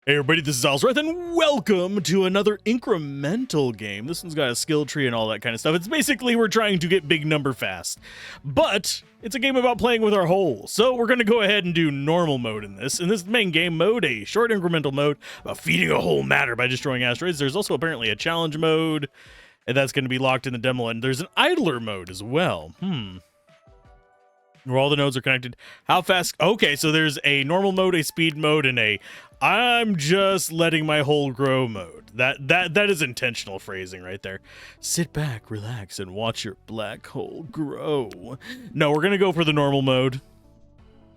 Hey everybody, this is Alzorath, and welcome to another incremental game. This one's got a skill tree and all that kind of stuff. It's basically we're trying to get big number fast, but it's a game about playing with our hole. So we're going to go ahead and do normal mode in this. In this main game mode, a short incremental mode about feeding a whole matter by destroying asteroids. There's also apparently a challenge mode, and that's going to be locked in the demo, and there's an idler mode as well. Where all the nodes are connected. How fast? Okay, so there's a normal mode, a speed mode, and a I'm just letting my hole grow mode. That is intentional phrasing right there. Sit back, relax, and watch your black hole grow. No, we're gonna go for the normal mode.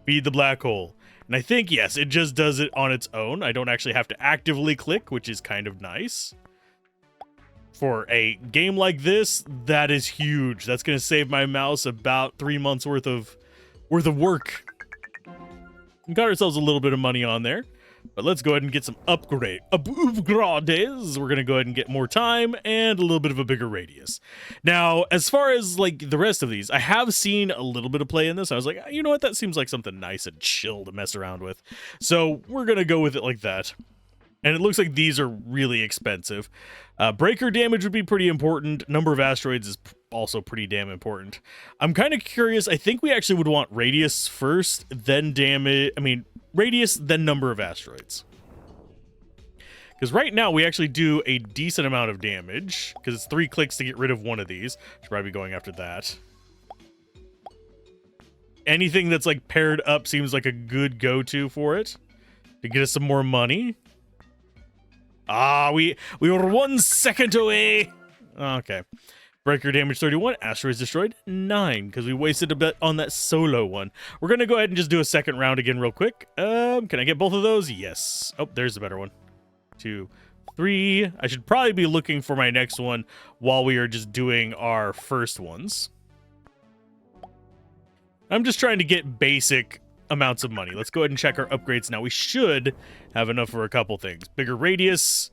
Feed the black hole. And I think, yes, it just does it on its own. I don't actually have to actively click, which is kind of nice. For a game like this, that is huge. That's going to save my mouse about 3 months worth of work. We got ourselves a little bit of money on there, but let's go ahead and get some upgrades. We're going to go ahead and get more time and a little bit of a bigger radius. Now, as far as like the rest of these, I have seen a little bit of play in this. I was like, you know what? That seems like something nice and chill to mess around with. So we're going to go with it like that. And it looks like these are really expensive. Breaker damage would be pretty important. Number of asteroids is also pretty damn important. I'm kind of curious. I think we actually would want radius first, then damage. I mean, radius, then number of asteroids. Because right now we actually do a decent amount of damage. Because it's 3 clicks to get rid of one of these. Should probably be going after that. Anything that's like paired up seems like a good go-to for it. To get us some more money. We were 1 second away. Okay. Breaker damage 31. Asteroids destroyed 9 because we wasted a bit on that solo one. We're going to go ahead and just do a second round again real quick. Can I get both of those? Yes. Oh, there's a better one. 2, 3. I should probably be looking for my next one while we are just doing our first ones. I'm just trying to get basic amounts of money. Let's go ahead and check our upgrades now. We should have enough for a couple things. Bigger radius,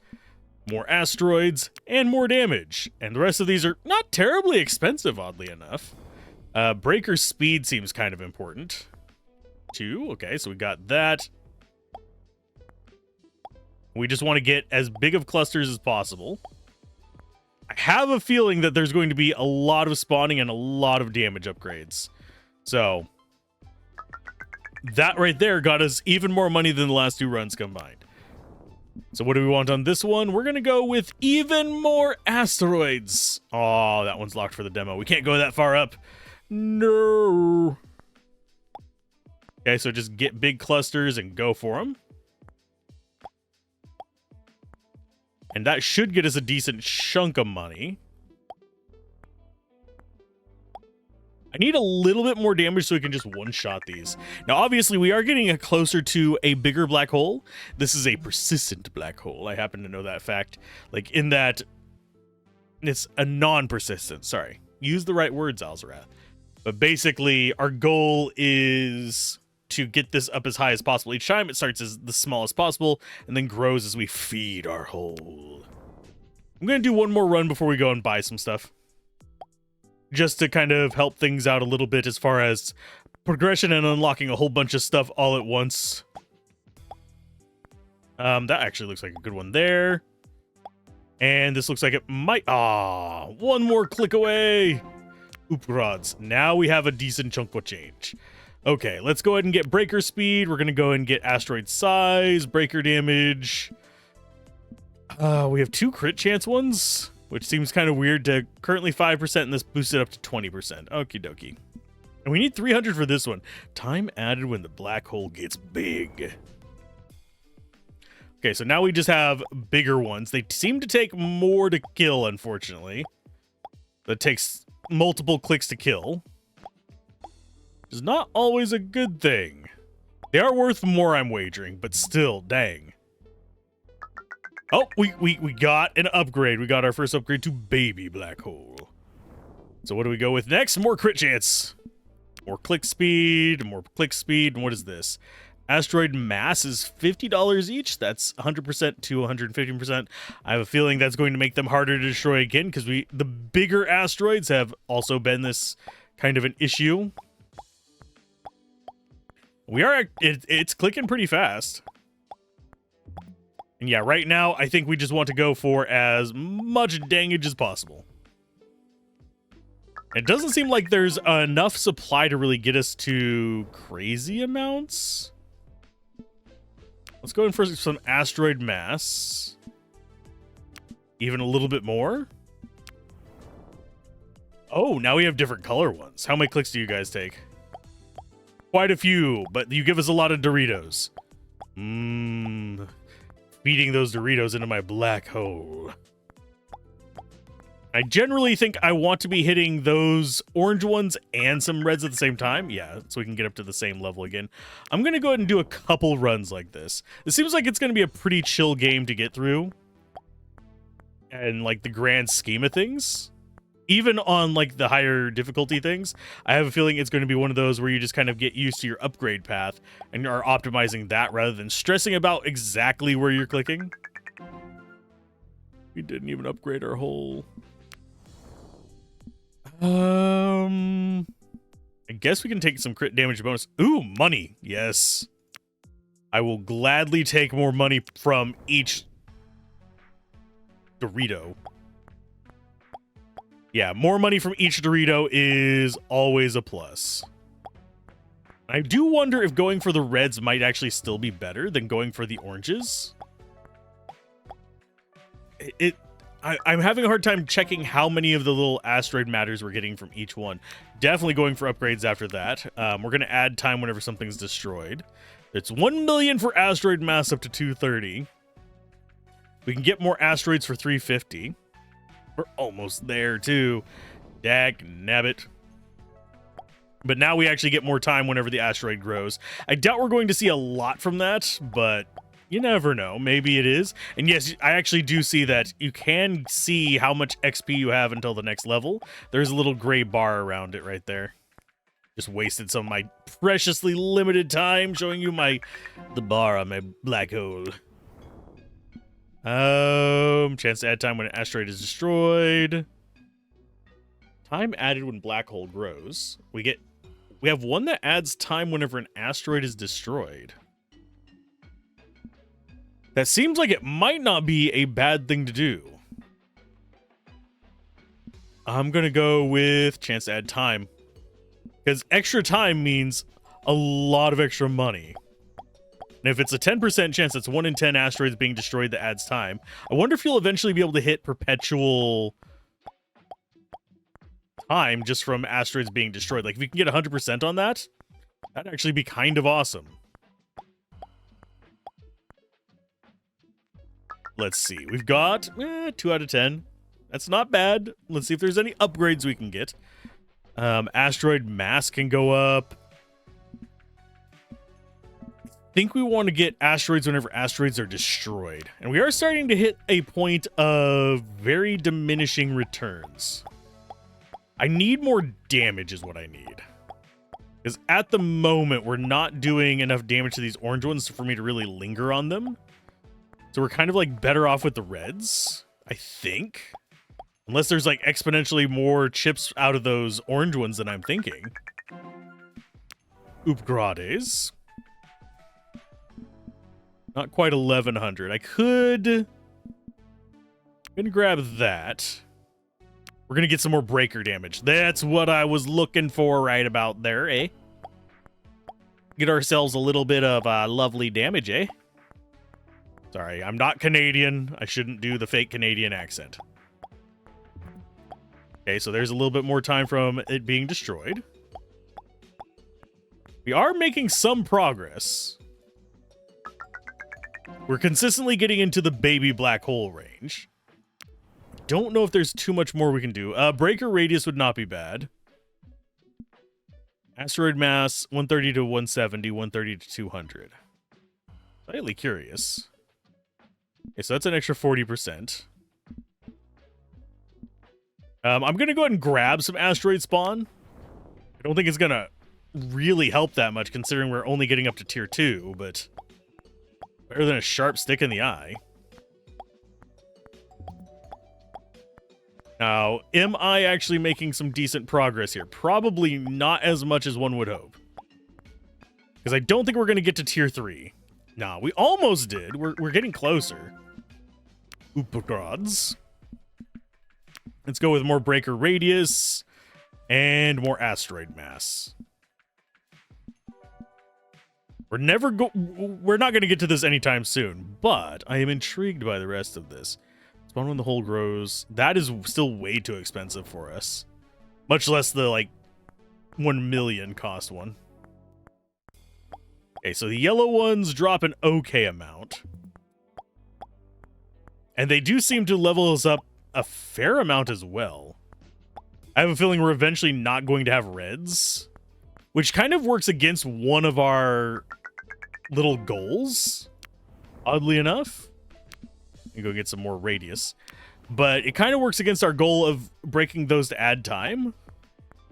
more asteroids, and more damage. And the rest of these are not terribly expensive, oddly enough. Breaker speed seems kind of important. 2, okay, so we got that. We just want to get as big of clusters as possible. I have a feeling that there's going to be a lot of spawning and a lot of damage upgrades. So that right there got us even more money than the last 2 runs combined. So what do we want on this one? We're going to go with even more asteroids. Oh, that one's locked for the demo. We can't go that far up. No. Okay, so just get big clusters and go for them. And that should get us a decent chunk of money. I need a little bit more damage so we can just one-shot these. Now, obviously, we are getting closer to a bigger black hole. This is a persistent black hole. I happen to know that fact. Like, in that it's a non-persistent. Sorry. Use the right words, Alzorath. But basically, our goal is to get this up as high as possible. Each time it starts as the smallest possible and then grows as we feed our hole. I'm going to do one more run before we go and buy some stuff. Just to kind of help things out a little bit as far as progression and unlocking a whole bunch of stuff all at once. That actually looks like a good one there. And this looks like it might... one more click away. Oop rods. Now we have a decent chunk of change. Okay, let's go ahead and get breaker speed. We're going to go and get asteroid size, breaker damage. We have 2 crit chance ones, which seems kind of weird to currently 5% and this boosted up to 20%. Okie dokie. And we need 300 for this one. Time added when the black hole gets big. Okay, so now we just have bigger ones. They seem to take more to kill, unfortunately. That takes multiple clicks to kill. Which is not always a good thing. They are worth more, I'm wagering, but still, dang. Oh, we got an upgrade. We got our first upgrade to baby black hole. So what do we go with next? More crit chance. More click speed, more click speed. And what is this? Asteroid mass is $50 each. That's 100% to 115%. I have a feeling that's going to make them harder to destroy again because the bigger asteroids have also been this kind of an issue. It's clicking pretty fast. And yeah, right now, I think we just want to go for as much damage as possible. It doesn't seem like there's enough supply to really get us to crazy amounts. Let's go in for some asteroid mass. Even a little bit more. Oh, now we have different color ones. How many clicks do you guys take? Quite a few, but you give us a lot of Doritos. Feeding those Doritos into my black hole. I generally think I want to be hitting those orange ones and some reds at the same time. Yeah, so we can get up to the same level again. I'm going to go ahead and do a couple runs like this. It seems like it's going to be a pretty chill game to get through. And like the grand scheme of things. Even on like the higher difficulty things, I have a feeling it's going to be one of those where you just kind of get used to your upgrade path and are optimizing that rather than stressing about exactly where you're clicking. We didn't even upgrade our whole... I guess we can take some crit damage bonus. Ooh, money. Yes. I will gladly take more money from each Dorito. Yeah, more money from each Dorito is always a plus. I do wonder if going for the reds might actually still be better than going for the oranges. I'm having a hard time checking how many of the little asteroid matters we're getting from each one. Definitely going for upgrades after that. We're going to add time whenever something's destroyed. It's 1 million for asteroid mass up to 230. We can get more asteroids for 350. We're almost there, too. Dag nabbit. But now we actually get more time whenever the asteroid grows. I doubt we're going to see a lot from that, but... you never know. Maybe it is. And yes, I actually do see that you can see how much XP you have until the next level. There's a little gray bar around it right there. Just wasted some of my preciously limited time showing you the bar on my black hole. Chance to add time when an asteroid is destroyed. Time added when black hole grows. We have one that adds time whenever an asteroid is destroyed. That seems like it might not be a bad thing to do. I'm going to go with chance to add time. Because extra time means a lot of extra money. And if it's a 10% chance, that's 1 in 10 asteroids being destroyed that adds time. I wonder if you'll eventually be able to hit perpetual time just from asteroids being destroyed. Like, if you can get 100% on that, that'd actually be kind of awesome. Let's see. We've got 2 out of 10. That's not bad. Let's see if there's any upgrades we can get. Asteroid mass can go up. I think we want to get asteroids whenever asteroids are destroyed. And we are starting to hit a point of very diminishing returns. I need more damage is what I need. Because at the moment, we're not doing enough damage to these orange ones for me to really linger on them. So we're kind of like better off with the reds, I think. Unless there's like exponentially more chips out of those orange ones than I'm thinking. Upgrades. Not quite 1100. I could... I'm gonna grab that. We're gonna get some more breaker damage. That's what I was looking for right about there, eh? Get ourselves a little bit of lovely damage, eh? Sorry, I'm not Canadian. I shouldn't do the fake Canadian accent. Okay, so there's a little bit more time from it being destroyed. We are making some progress. We're consistently getting into the baby black hole range. Don't know if there's too much more we can do. Breaker radius would not be bad. Asteroid mass, 130 to 170, 130 to 200. Slightly curious. Okay, so that's an extra 40%. I'm going to go ahead and grab some asteroid spawn. I don't think it's going to really help that much considering we're only getting up to tier 2, but better than a sharp stick in the eye. Now, am I actually making some decent progress here? Probably not as much as one would hope. Because I don't think we're going to get to tier 3. Nah, we almost did. We're getting closer. Upagods. Let's go with more breaker radius and more asteroid mass. We're not going to get to this anytime soon, but I am intrigued by the rest of this. Spawn when the hole grows. That is still way too expensive for us. Much less the, like, 1 million cost one. Okay, so the yellow ones drop an okay amount. And they do seem to level us up a fair amount as well. I have a feeling we're eventually not going to have reds, which kind of works against one of our little goals, oddly enough. You go get some more radius, but it kind of works against our goal of breaking those to add time.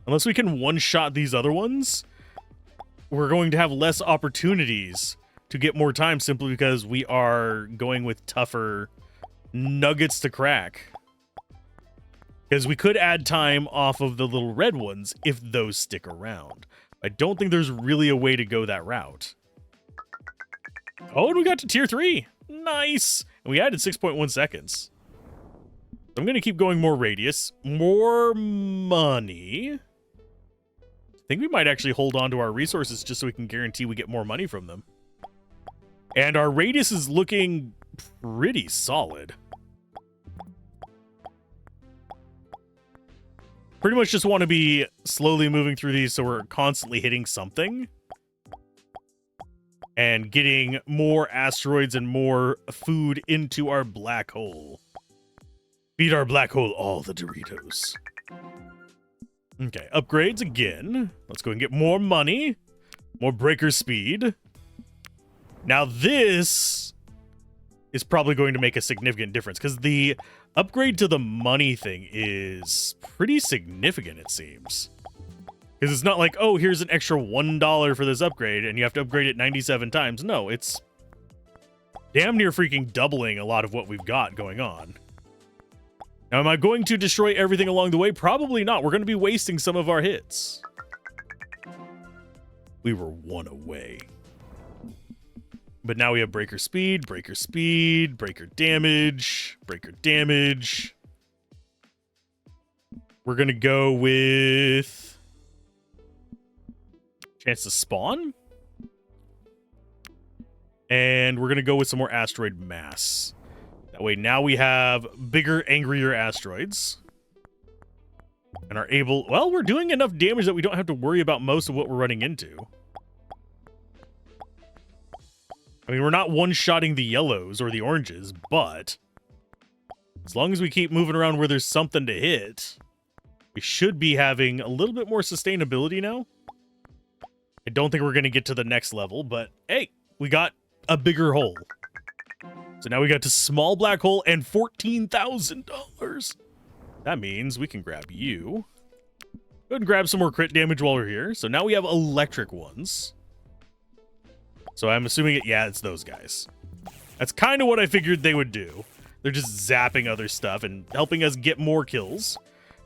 Unless we can one-shot these other ones, we're going to have less opportunities to get more time simply because we are going with tougher nuggets to crack. Because we could add time off of the little red ones if those stick around. I don't think there's really a way to go that route. Oh, and we got to tier 3. Nice. And we added 6.1 seconds. I'm going to keep going more radius. More money. I think we might actually hold on to our resources just so we can guarantee we get more money from them. And our radius is looking pretty solid. Pretty much just want to be slowly moving through these so we're constantly hitting something. And getting more asteroids and more food into our black hole. Feed our black hole all the Doritos. Okay, upgrades again. Let's go and get more money. More breaker speed. Now this is probably going to make a significant difference because the upgrade to the money thing is pretty significant, it seems. Because it's not like, oh, here's an extra $1 for this upgrade and you have to upgrade it 97 times. No, it's damn near freaking doubling a lot of what we've got going on. Now, am I going to destroy everything along the way? Probably not. We're going to be wasting some of our hits. We were one away. But now we have breaker speed, breaker speed, breaker damage, breaker damage. We're going to go with chance to spawn. And we're going to go with some more asteroid mass. That way now we have bigger, angrier asteroids. And are able... Well, we're doing enough damage that we don't have to worry about most of what we're running into. I mean, we're not one-shotting the yellows or the oranges, but as long as we keep moving around where there's something to hit, we should be having a little bit more sustainability now. I don't think we're going to get to the next level, but hey, we got a bigger hole. So now we got to small black hole and $14,000. That means we can grab you. Go ahead and grab some more crit damage while we're here. So now we have electric ones. So I'm assuming it's those guys. That's kind of what I figured they would do. They're just zapping other stuff and helping us get more kills,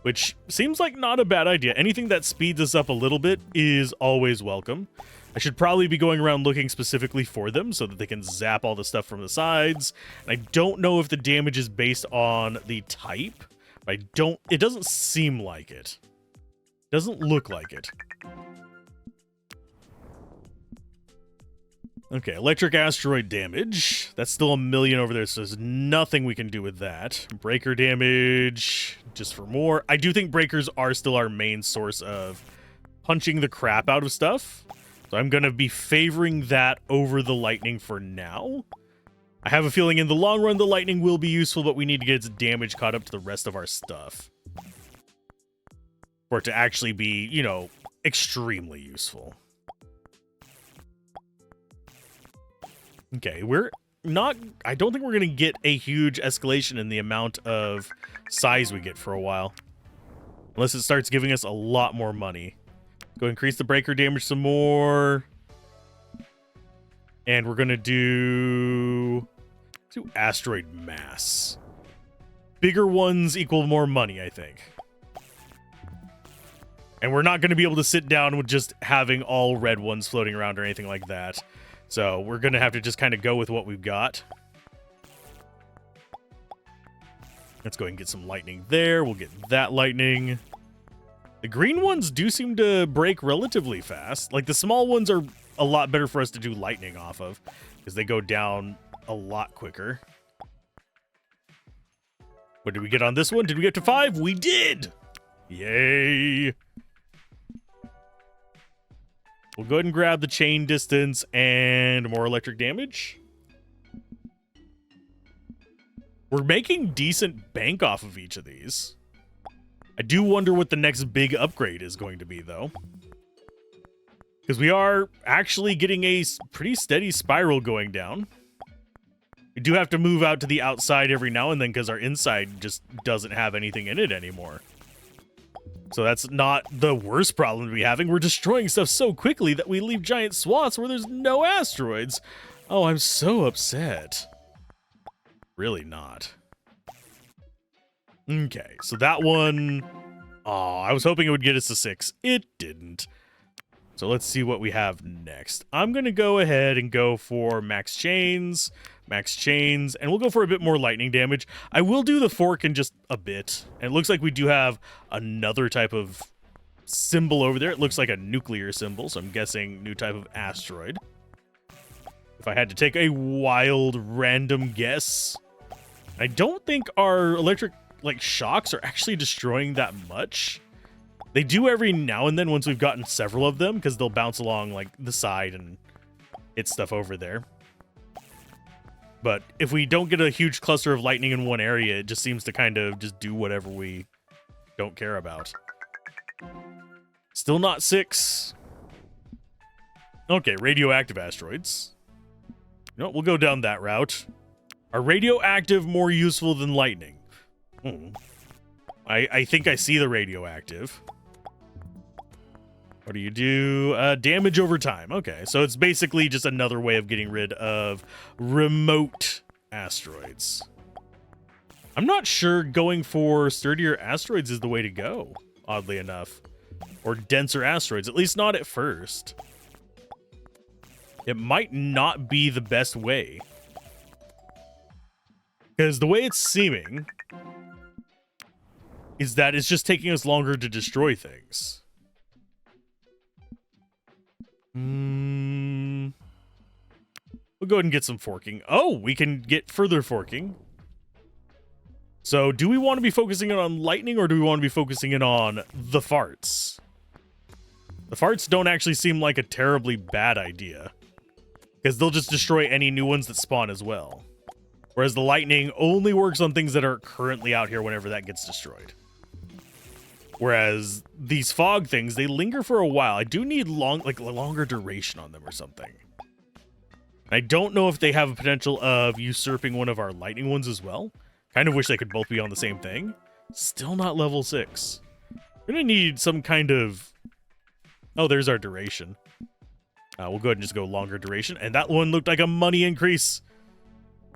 which seems like not a bad idea. Anything that speeds us up a little bit is always welcome. I should probably be going around looking specifically for them so that they can zap all the stuff from the sides. And I don't know if the damage is based on the type. It doesn't seem like it. Doesn't look like it. Okay, electric asteroid damage. That's still 1 million over there, so there's nothing we can do with that. Breaker damage, just for more. I do think breakers are still our main source of punching the crap out of stuff. So I'm going to be favoring that over the lightning for now. I have a feeling in the long run the lightning will be useful, but we need to get its damage caught up to the rest of our stuff. For it to actually be, you know, extremely useful. Okay, I don't think we're going to get a huge escalation in the amount of size we get for a while. Unless it starts giving us a lot more money. Go increase the breaker damage some more. And we're going to do asteroid mass. Bigger ones equal more money, I think. And we're not going to be able to sit down with just having all red ones floating around or anything like that. So we're going to have to just kind of go with what we've got. Let's go ahead and get some lightning there. We'll get that lightning. The green ones do seem to break relatively fast. Like, the small ones are a lot better for us to do lightning off of, because they go down a lot quicker. What did we get on this one? Did we get to 5? We did! Yay! We'll go ahead and grab the chain distance and more electric damage. We're making decent bank off of each of these. I do wonder what the next big upgrade is going to be, though. Because we are actually getting a pretty steady spiral going down. We do have to move out to the outside every now and then because our inside just doesn't have anything in it anymore. So that's not the worst problem to be having. We're destroying stuff so quickly that we leave giant swaths where there's no asteroids. Oh, I'm so upset. Really not. Okay, so that one... Oh, I was hoping it would get us to 6. It didn't. So let's see what we have next. I'm going to go ahead and go for max chains, and we'll go for a bit more lightning damage. I will do the fork in just a bit. And it looks like we do have another type of symbol over there. It looks like a nuclear symbol, so I'm guessing new type of asteroid. If I had to take a wild, random guess, I don't think our electric, shocks are actually destroying that much. They do every now and then once we've gotten several of them, because they'll bounce along, the side and hit stuff over there. But if we don't get a huge cluster of lightning in one area, it just seems to kind of just do whatever we don't care about. Still not 6. Okay, radioactive asteroids. No, we'll go down that route. Are radioactive more useful than lightning? I think I see the radioactive. What do you do? Damage over time. Okay, so it's basically just another way of getting rid of remote asteroids. I'm not sure going for sturdier asteroids is the way to go, oddly enough. Or denser asteroids, at least not at first. It might not be the best way. Because the way it's seeming is that it's just taking us longer to destroy things. We'll go ahead and get some forking. Oh, we can get further forking. So, do we want to be focusing it on lightning, or do we want to be focusing it on the farts? The farts don't actually seem like a terribly bad idea, because they'll just destroy any new ones that spawn as well. Whereas the lightning only works on things that are currently out here whenever that gets destroyed. Whereas these fog things, they linger for a while. I do need longer duration on them or something. I don't know if they have a potential of usurping one of our lightning ones as well. Kind of wish they could both be on the same thing. Still not level 6. We're gonna need some kind of... Oh, there's our duration. We'll go ahead and just go longer duration. And that one looked like a money increase.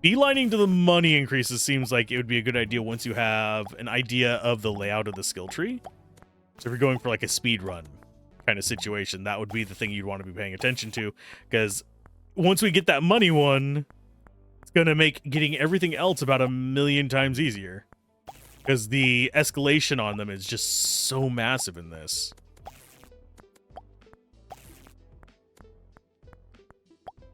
Beelining to the money increases seems like it would be a good idea once you have an idea of the layout of the skill tree. So if you're going for a speed run kind of situation, that would be the thing you'd want to be paying attention to. Because once we get that money one, it's going to make getting everything else about 1,000,000 times easier. Because the escalation on them is just so massive in this.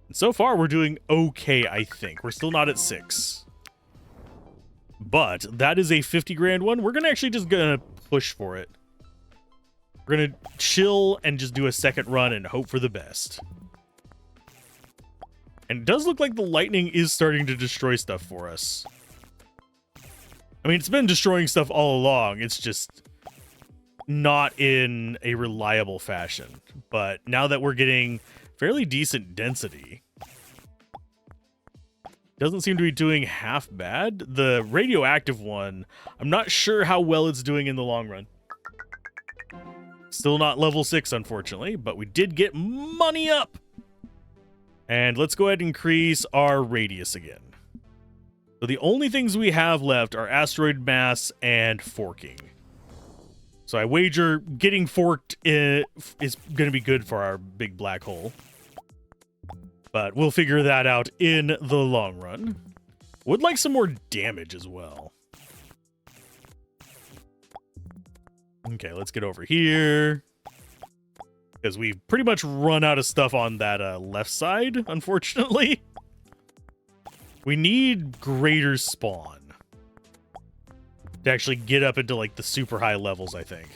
And so far, we're doing okay, I think. We're still not at 6. But that is a 50 grand one. We're actually just going to push for it. We're going to chill and just do a second run and hope for the best. And it does look like the lightning is starting to destroy stuff for us. I mean, it's been destroying stuff all along. It's just not in a reliable fashion. But now that we're getting fairly decent density, doesn't seem to be doing half bad. The radioactive one, I'm not sure how well it's doing in the long run. Still not level 6, unfortunately, but we did get money up. And let's go ahead and increase our radius again. So the only things we have left are asteroid mass and forking. So I wager getting forked is going to be good for our big black hole. But we'll figure that out in the long run. Would like some more damage as well. Okay, let's get over here. Because we've pretty much run out of stuff on that left side, unfortunately. We need greater spawn to actually get up into, like, the super high levels, I think.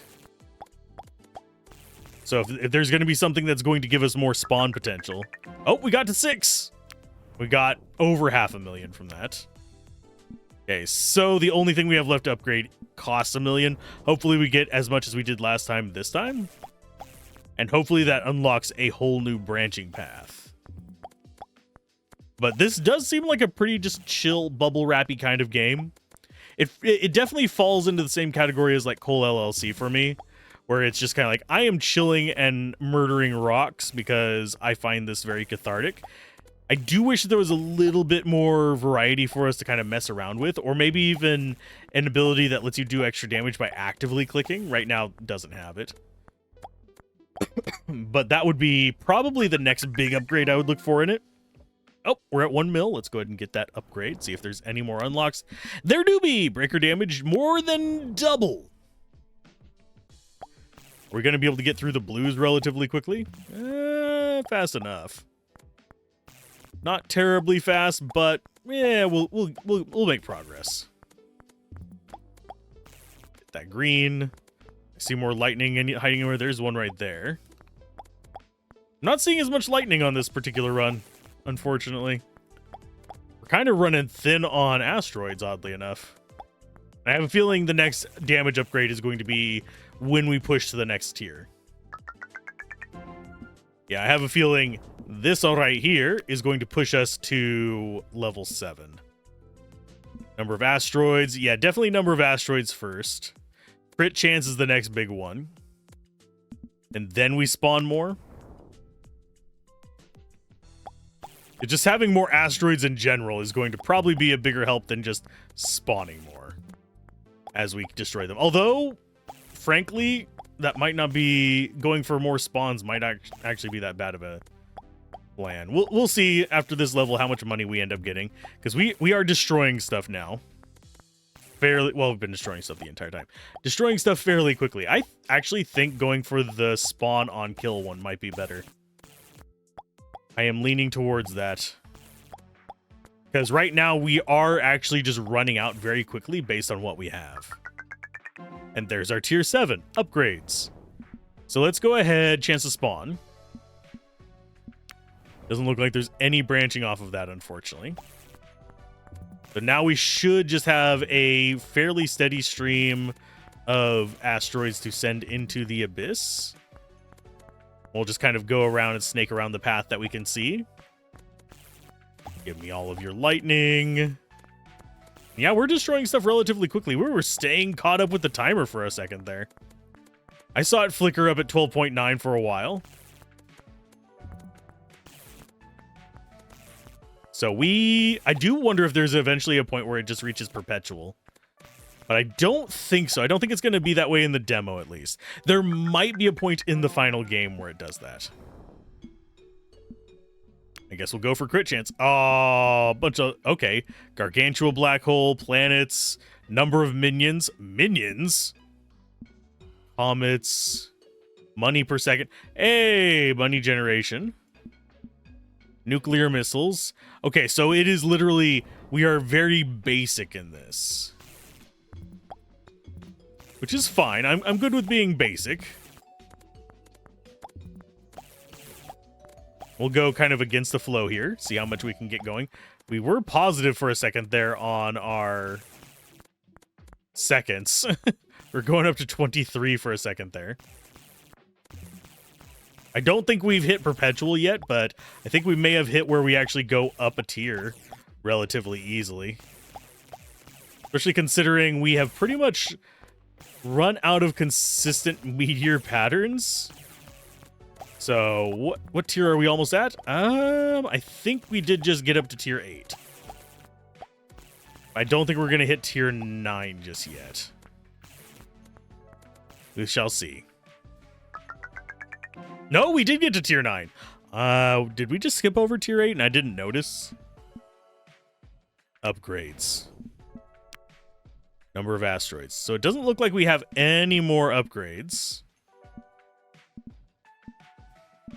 So if there's going to be something that's going to give us more spawn potential... Oh, we got to 6! We got over 500,000 from that. Okay, so the only thing we have left to upgrade costs 1 million. Hopefully we get as much as we did last time this time. And hopefully that unlocks a whole new branching path. But this does seem like a pretty just chill, bubble wrappy kind of game. It definitely falls into the same category as like Cole LLC for me, where it's just kind of like, I am chilling and murdering rocks because I find this very cathartic. I do wish there was a little bit more variety for us to kind of mess around with, or maybe even an ability that lets you do extra damage by actively clicking. Right now, it doesn't have it. But that would be probably the next big upgrade I would look for in it. Oh, we're at 1 mil. Let's go ahead and get that upgrade. See if there's any more unlocks. There do be! Breaker damage more than double. We're going to be able to get through the blues relatively quickly. Fast enough. Not terribly fast, but yeah, we'll make progress. Get that green. I see more lightning and hiding anywhere. There's one right there. I'm not seeing as much lightning on this particular run, unfortunately. We're kind of running thin on asteroids, oddly enough. I have a feeling the next damage upgrade is going to be when we push to the next tier. Yeah, I have a feeling this all right here is going to push us to level 7. Number of asteroids. Yeah, definitely number of asteroids first. Crit chance is the next big one. And then we spawn more. Just having more asteroids in general is going to probably be a bigger help than just spawning more as we destroy them. Although, frankly, that might not be... Going for more spawns might actually be that bad of a plan. We'll see after this level how much money we end up getting. Because we are destroying stuff now. Fairly... Well, we've been destroying stuff the entire time. Destroying stuff fairly quickly. I actually think going for the spawn on kill one might be better. I am leaning towards that. Because right now we are actually just running out very quickly based on what we have. And there's our tier 7 upgrades. So let's go ahead, chance to spawn. Doesn't look like there's any branching off of that, unfortunately. But now we should just have a fairly steady stream of asteroids to send into the abyss. We'll just kind of go around and snake around the path that we can see. Give me all of your lightning. Yeah, we're destroying stuff relatively quickly. We were staying caught up with the timer for a second there. I saw it flicker up at 12.9 for a while. So I do wonder if there's eventually a point where it just reaches perpetual. But I don't think so. I don't think it's going to be that way in the demo, at least. There might be a point in the final game where it does that. I guess we'll go for crit chance. Oh, bunch of... Okay. Gargantua black hole, planets, number of minions. Minions? Comets. Money per second. Hey, money generation. Nuclear missiles. Okay, so it is literally... We are very basic in this. Which is fine. I'm good with being basic. We'll go kind of against the flow here. See how much we can get going. We were positive for a second there on our seconds. We're going up to 23 for a second there. I don't think we've hit perpetual yet, but I think we may have hit where we actually go up a tier relatively easily. Especially considering we have pretty much run out of consistent meteor patterns. So what tier are we almost at? I think we did just get up to tier 8. I don't think we're gonna hit tier 9 just yet. We shall see. No, we did get to tier 9. Did we just skip over tier 8 and I didn't notice? Upgrades. Number of asteroids. So it doesn't look like we have any more upgrades.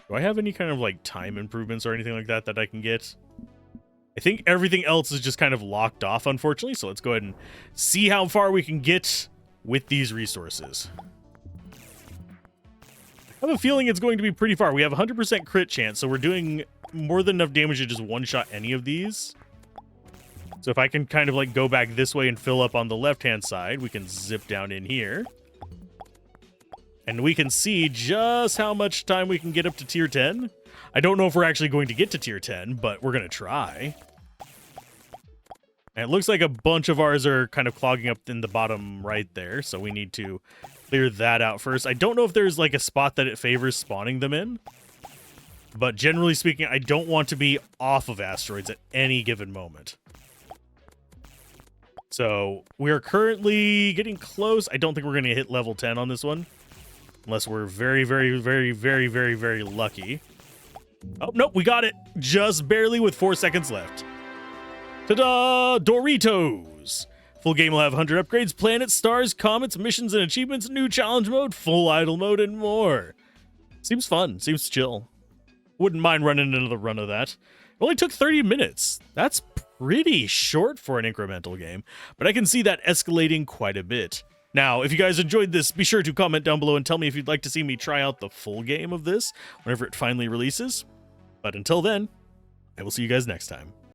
Do I have any kind of like time improvements or anything like that that I can get? I think everything else is just kind of locked off, unfortunately. So let's go ahead and see how far we can get with these resources. I have a feeling it's going to be pretty far. We have 100% crit chance, so we're doing more than enough damage to just one-shot any of these. So if I can kind of like go back this way and fill up on the left-hand side, we can zip down in here. And we can see just how much time we can get up to tier 10. I don't know if we're actually going to get to tier 10, but we're going to try. And it looks like a bunch of ours are kind of clogging up in the bottom right there, so we need to clear that out first. I don't know if there's like a spot that it favors spawning them in, but generally speaking, I don't want to be off of asteroids at any given moment. So we are currently getting close. I don't think we're going to hit level 10 on this one, unless we're very, very, very, very, very, very lucky. Oh, nope, we got it. Just barely with 4 seconds left. Ta-da! Doritos! Full game will have 100 upgrades, planets, stars, comets, missions and achievements, new challenge mode, full idle mode, and more. Seems fun. Seems chill. Wouldn't mind running another run of that. It only took 30 minutes. That's pretty short for an incremental game, but I can see that escalating quite a bit. Now, if you guys enjoyed this, be sure to comment down below and tell me if you'd like to see me try out the full game of this whenever it finally releases. But until then, I will see you guys next time.